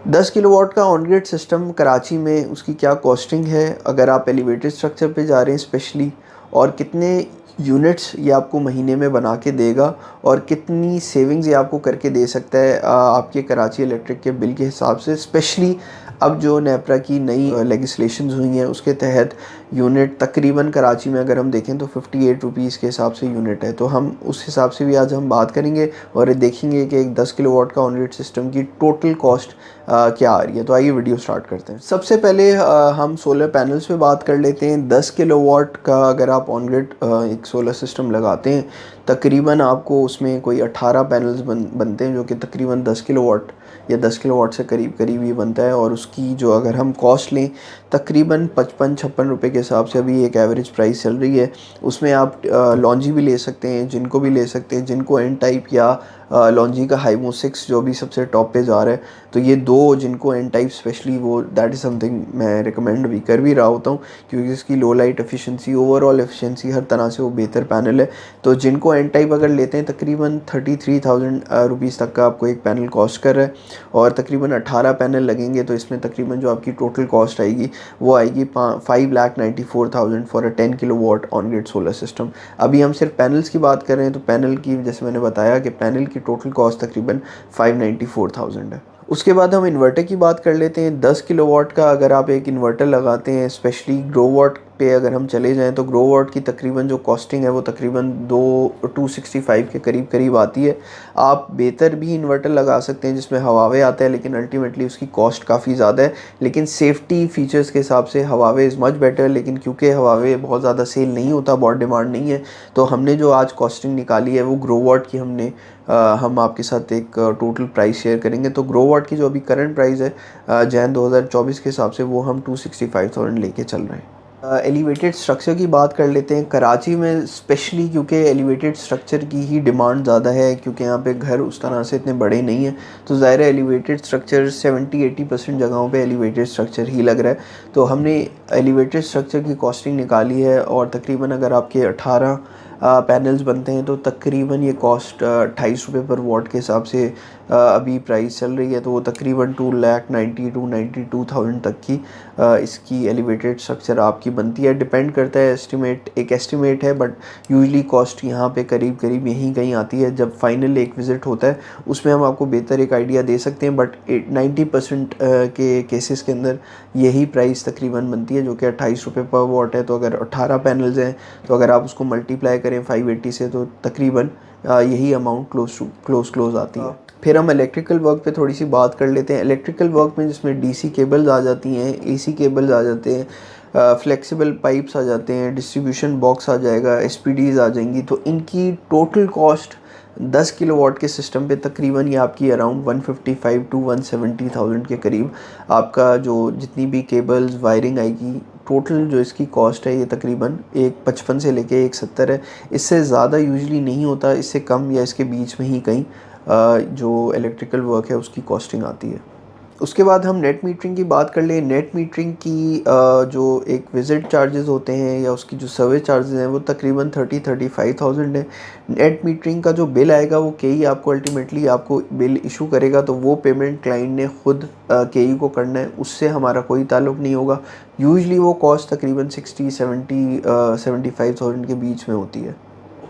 10 kilowatt का on grid system Karachi में उसकी क्या कॉस्टिंग है, अगर आप एलिवेटेड स्ट्रक्चर पे जा रहे हैं स्पेशली, और कितने यूनिट्स ये आपको महीने में बना के देगा, और कितनी सेविंग्स ये आपको करके दे सकता है आपके कराची इलेक्ट्रिक के बिल के हिसाब से। स्पेशली अब जो नेपरा की नई लेजिस्लेशंस हुई हैं उसके तहत यूनिट तकरीबन कराची में अगर हम देखें तो 58 रुपीज़ के हिसाब से यूनिट है। तो हम उस हिसाब से भी आज हम बात करेंगे और देखेंगे कि एक 10 किलोवाट का ऑन ग्रिड सिस्टम की टोटल कॉस्ट क्या आ रही है। तो आइए वीडियो स्टार्ट करते हैं। सबसे पहले हम सोलर पैनल्स पे बात कर लेते हैं। 10 किलोवाट का अगर आप ऑन ग्रिड एक सोलर सिस्टम लगाते हैं, तकरीबन आपको उसमें कोई 18 पैनल्स बनते हैं, जो कि तकरीबन 10 किलोवाट या 10 किलोवाट से करीब करीब ही बनता है। और उसकी जो अगर हम कॉस्ट लें तकरीबन 55-56 रुपये के हिसाब से अभी एक एवरेज प्राइस चल रही है। उसमें आप लॉन्जी भी ले सकते हैं, जिनको भी ले सकते हैं, जिनको एन टाइप या लॉन्जी का हाइमो 6 जो भी सबसे टॉप पे जा रहा है। तो ये दो जिनको एन टाइप स्पेशली, वो दैट इज़ समथिंग मैं रिकमेंड भी कर भी रहा होता हूँ, क्योंकि इसकी low light efficiency, overall efficiency हर तरह से वो बेहतर पैनल है। तो जिनको एन टाइप अगर लेते हैं तकरीबन 33,000 रुपीज़ तक का आपको एक पैनल कॉस्ट कर रहा है, और तकरीबन 18 पैनल लगेंगे। तो इसमें तकरीबन जो आपकी टोटल कॉस्ट आएगी वो आएगी 5,94,000 for a 10 kilowatt on grid solar system. अभी हम सिर्फ पैनल्स की बात कर रहे हैं, तो पैनल की जैसे मैंने बताया कि पैनल की टोटल कॉस्ट तकरीबन 594,000 है। उसके बाद हम इन्वर्टर की बात कर लेते हैं। 10 किलोवाट का अगर आप एक इन्वर्टर लगाते हैं, स्पेशली ग्रोवाट पे अगर हम चले जाएं, तो ग्रोवाट की तकरीबन जो कॉस्टिंग है वो तकरीबन 265 के करीब करीब आती है। आप बेहतर भी इन्वर्टर लगा सकते हैं जिसमें हवावे आता है, लेकिन अल्टीमेटली उसकी कॉस्ट काफ़ी ज़्यादा है। लेकिन सेफ्टी फीचर्स के हिसाब से हवावे इज़ मच बेटर, लेकिन क्योंकि हवावे बहुत ज़्यादा सेल नहीं होता, बहुत डिमांड नहीं है, तो हमने जो आज कॉस्टिंग निकाली है वो ग्रोवाट की हमने हम आपके साथ एक टोटल प्राइस शेयर करेंगे। तो ग्रोवाट की जो अभी करंट प्राइस है जैन 2024 के हिसाब से, वो हम 265,000 लेके चल रहे हैं। एलिवेटेड स्ट्रक्चर की बात कर लेते हैं। कराची में स्पेशली क्योंकि एलिवेटेड स्ट्रक्चर की ही डिमांड ज़्यादा है, क्योंकि यहाँ पे घर उस तरह से इतने बड़े नहीं हैं, तो ज़ाहिर है एलिवेटेड स्ट्रक्चर 70-80% जगहों पे एलिवेटेड स्ट्रक्चर ही लग रहा है। तो हमने एलिवेटेड स्ट्रक्चर की कॉस्टिंग निकाली है, और तकरीबन अगर आपके 18 पैनल्स बनते हैं तो तकरीबन ये कॉस्ट 28 रुपये पर वॉट के हिसाब से अभी प्राइस चल रही है। तो वो तकरीबन 2,92,000 तक की इसकी एलिवेटेड स्ट्रक्चर आपकी बनती है। डिपेंड करता है, एक एस्टिमेट है, बट यूजली कॉस्ट यहाँ पे करीब करीब यहीं कहीं आती है। जब फाइनल एक विज़िट होता है उसमें हम आपको बेहतर एक आइडिया दे सकते हैं, बट 90% के केसेस के अंदर यही प्राइस तकरीबन बनती है, जो कि 28 रुपये पर वॉट है। तो अगर 18 पैनल्स हैं तो अगर आप उसको मल्टीप्लाई करें 580 से, तो तकरीबन यही अमाउंट क्लोज आती है। फिर हम इलेक्ट्रिकल वर्क पे थोड़ी सी बात कर लेते हैं। इलेक्ट्रिकल वर्क में जिसमें डीसी केबल्स आ जाती हैं, एसी केबल्स आ जाते हैं, फ्लेक्सिबल पाइप्स आ जाते हैं, डिस्ट्रीब्यूशन बॉक्स आ जाएगा, एसपीडीज आ जाएंगी, तो इनकी टोटल कॉस्ट 10 किलोवाट के सिस्टम पे तकरीबन ये आपकी अराउंड 155 to 170,000 के करीब आपका जो जितनी भी केबल्स वायरिंग आएगी, टोटल जो इसकी कॉस्ट है ये तकरीबन 155 से लेके 170 है। इससे ज़्यादा यूजली नहीं होता, इससे कम या इसके बीच में ही कहीं जो इलेक्ट्रिकल वर्क है उसकी कॉस्टिंग आती है। उसके बाद हम नेट मीटरिंग की बात कर लें। नेट मीटरिंग की जो एक विज़िट चार्जेस होते हैं या उसकी जो सर्विस चार्जेस हैं वो तकरीबन 30-35,000 है। नेट मीटरिंग का जो बिल आएगा वो केई आपको अल्टीमेटली आपको बिल इशू करेगा, तो वो पेमेंट क्लाइंट ने खुद केई को करना है, उससे हमारा कोई ताल्लुक़ नहीं होगा। यूजली वो कॉस्ट तकरीबन 60-70-75,000 के बीच में होती है।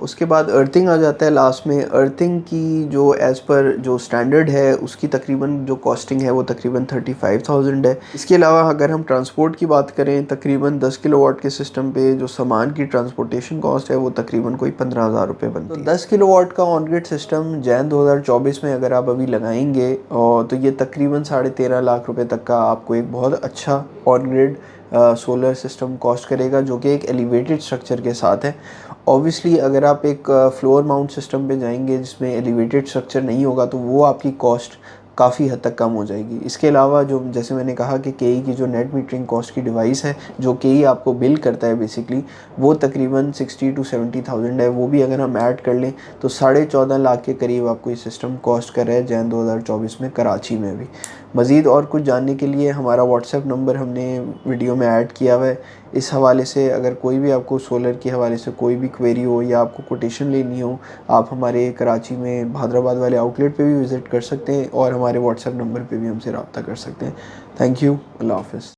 उसके बाद अर्थिंग आ जाता है लास्ट में। अर्थिंग की जो एज़ पर जो स्टैंडर्ड है उसकी तकरीबन जो कॉस्टिंग है वो तकरीबन 35,000 है। इसके अलावा अगर हम ट्रांसपोर्ट की बात करें, तकरीबन 10 किलोवाट के सिस्टम पे जो सामान की ट्रांसपोर्टेशन कॉस्ट है वो तकरीबन कोई 15,000 रुपये बनती है। तो 10 किलोवाट का ऑन ग्रिड सिस्टम जैन 2024 में अगर आप अभी लगाएंगे और तो ये तकरीबन 13.5 लाख रुपये तक का आपको एक बहुत अच्छा on grid solar system cost करेगा, जो कि एक एलिवेटेड स्ट्रक्चर के साथ है। ऑब्वियसली अगर आप एक फ्लोर माउंट सिस्टम पे जाएंगे जिसमें एलिवेटेड स्ट्रक्चर नहीं होगा, तो वो आपकी कॉस्ट काफ़ी हद तक कम हो जाएगी। इसके अलावा जो जैसे मैंने कहा कि केई की जो नेट मीटरिंग कॉस्ट की डिवाइस है, जो केई आपको बिल करता है बेसिकली, वो तकरीबन 60 to 70,000 है। वो भी अगर हम ऐड कर लें तो 14.5 लाख के करीब आपको ये सिस्टम कॉस्ट कर रहा है जैन 2024 में कराची में भी। मज़ीद और कुछ जानने के लिए हमारा व्हाट्सएप नंबर हमने वीडियो में ऐड किया हुआ है। इस हवाले से अगर कोई भी आपको सोलर के हवाले से कोई भी क्वेरी हो या आपको कोटेशन लेनी हो, आप हमारे कराची में हैदराबाद वाले आउटलेट पे भी विज़िट कर सकते हैं और हमारे व्हाट्सएप नंबर पे भी हमसे रब्ता कर सकते हैं। Thank you. अल्लाह हाफ़िज़।